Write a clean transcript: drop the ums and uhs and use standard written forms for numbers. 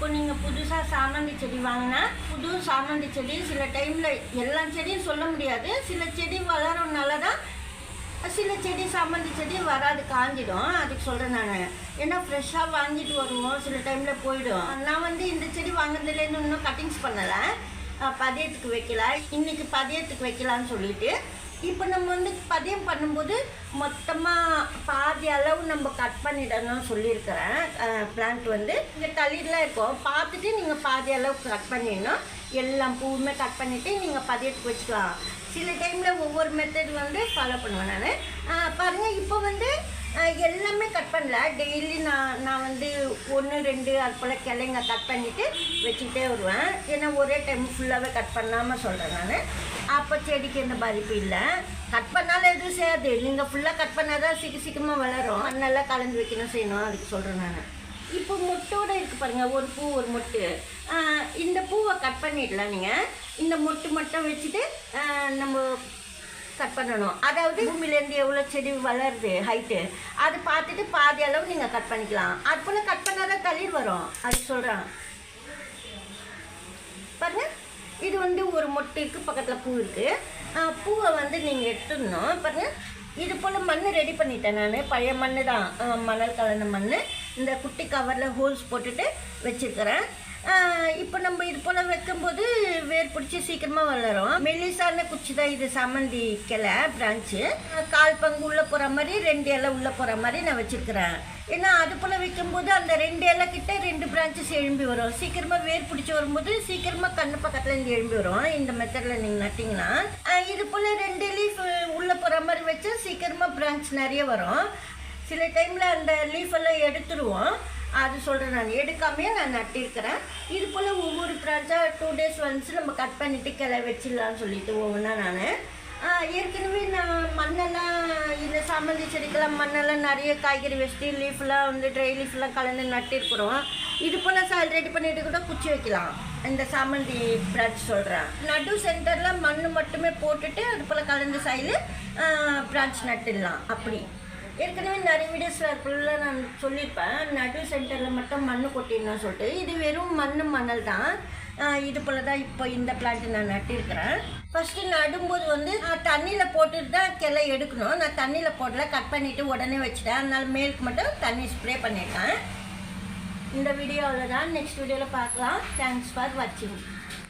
இப்போ நீங்கள் புதுசாக சாமந்தி செடி வாங்கினா புது சாமந்தி செடி சில டைமில் எல்லா செடியும் சொல்ல முடியாது. சில செடி வளரனால தான் சில செடி சாமந்தி செடி வராது, காஞ்சிடும். அதுக்கு சொல்கிறேன் நான். ஏன்னா ஃப்ரெஷ்ஷாக வாங்கிட்டு வருவோம், சில டைமில் போயிடும். நான் வந்து இந்த செடி வாங்கினதுலேருந்து இன்னும் கட்டிங்ஸ் பண்ணலை, பதியத்துக்கு வைக்கல. இன்றைக்கி பதியத்துக்கு வைக்கலான்னு சொல்லிட்டு இப்போ நம்ம வந்து பதியம் பண்ணும்போது மொத்தமாக பாதி அளவு நம்ம கட் பண்ணிடணும்னு சொல்லியிருக்கிறேன். பிளான்ட் வந்து இங்கே தளிர்லாம் இருக்கும், பார்த்துட்டு நீங்கள் பாதி அளவு கட் பண்ணிடணும். எல்லா பூவுமே கட் பண்ணிவிட்டு நீங்கள் பதியத்துக்கு வச்சுக்கலாம். சில டைமில் ஒவ்வொரு மெத்தட் வந்து ஃபாலோ பண்ணுவேன் நான். பாருங்கள், இப்போ வந்து எல்லாமே கட் பண்ணல. டெய்லி நான் வந்து 1 2 அது போல் கிளைங்க கட் பண்ணிவிட்டு வச்சுக்கிட்டே வருவேன். ஏன்னா ஒரே டைம் ஃபுல்லாகவே கட் பண்ணாமல் சொல்கிறேன் நான். அப்போ செடிக்கு எந்த பாதிப்பு இல்லை. கட் பண்ணாலும் எதுவும் செய்யாது. நீங்கள் ஃபுல்லாக கட் பண்ணால் தான் சீக்கிரமாக வளரும். மண்ணெல்லாம் கலந்து வைக்கணும், செய்யணும். அதுக்கு சொல்கிறேன் நான். இப்போ மொட்டோடு இருக்குது பாருங்கள், ஒரு பூ ஒரு மொட்டு. இந்த பூவை கட் பண்ணிடலாம். நீங்கள் இந்த மொட்டு மட்டும் வச்சுட்டு நம்ம கட் பண்ணணும். அதாவது பூமியிலேருந்து எவ்வளோ செடி வளருது ஹைட்டு அது பார்த்துட்டு பாதி அளவு நீங்கள் கட் பண்ணிக்கலாம். அது போல் கட் பண்ணால் தான் தளிர் வரும். அதுக்கு சொல்கிறேன் பாருங்கள். இது வந்து ஒரு மொட்டு இருக்குது, பக்கத்தில் பூ இருக்குது. பூவை வந்து நீங்கள் எடுத்துடணும். பாருங்கள், இது போல் மண் ரெடி பண்ணிட்டேன் நான். பழைய மண் தான், மணல் கலந்த மண். இந்த குட்டி கவரில் ஹோல்ஸ் போட்டுட்டு வச்சுருக்கிறேன். இப்போ நம்ம இது போல் வைக்கும்போது வேர் பிடிச்சி சீக்கிரமாக வளரும். மெல்லிசான குச்சி தான் இது, சாமந்தி கிளை பிரான்ச்சு. 1/4 பங்கு உள்ளே போகிற மாதிரி 2 இலை உள்ளே போகிற மாதிரி நான் வச்சுருக்கிறேன். ஏன்னா அது போல் வைக்கும்போது அந்த 2 இலை கிட்ட 2 பிரான்ச்சஸ் எழும்பி வரும். சீக்கிரமாக வேர் பிடிச்சி வரும்போது சீக்கிரமாக கண்ணு பக்கத்தில் இருந்து எழும்பி வரும். இந்த மெத்தடில் நீங்கள் நட்டிங்கன்னா இது போல் 2 லீஃப் உள்ளே போகிற மாதிரி வச்சா சீக்கிரமாக பிரான்ச் நிறைய வரும். சில டைமில் அந்த லீஃபெல்லாம் எடுத்துருவோம். அது சொல்கிறேன் நான். எடுக்காமையே நான் நட்டிருக்கிறேன். இது போல் ஒவ்வொரு பிரான்ச்சாக 2 days ஒன்ஸ் நம்ம கட் பண்ணிவிட்டு கிளை வச்சிடலான்னு சொல்லிட்டு ஒவ்வொன்றா நான். ஏற்கனவே நான் மண்ணெல்லாம் இந்த சாமந்தி செடிக்கெல்லாம் மண்ணெல்லாம் நிறைய காய்கறி வச்சுட்டு லீஃப்லாம் வந்து ட்ரை லீஃப்லாம் கலந்து நட்டிருக்கிறோம். இது போல் சால் ரெடி பண்ணிவிட்டு கூட குச்சி வைக்கலாம். இந்த சாமந்தி பிரான்ச் சொல்கிறேன். நடு சென்டரில் மண் மட்டுமே போட்டுட்டு அது போல் கலந்து சாயில் பிரான்ச் நட்டுடலாம். அப்படி ஏற்கனவே நிறைய வீடியோஸில் ஃபுல்லாக நான் சொல்லியிருப்பேன். நடு சென்டரில் மட்டும் மண் கொட்டிடணும்னு சொல்லிட்டு. இது வெறும் மணல் தான். இது போல் தான் இப்போ இந்த பிளான்ட்டு நான் நட்டிருக்கிறேன். ஃபஸ்ட்டு நடும்போது வந்து தண்ணியில் போட்டுட்டு தான் கிளை எடுக்கணும். நான் தண்ணியில் போடல, கட் பண்ணிவிட்டு உடனே வச்சுட்டேன். அதனால மேலுக்கு மட்டும் தண்ணி ஸ்ப்ரே பண்ணிட்டேன். இந்த வீடியோ அவ்வளோதான். நெக்ஸ்ட் வீடியோவில் பார்க்கலாம். தேங்க்ஸ் ஃபார் வாட்சிங்.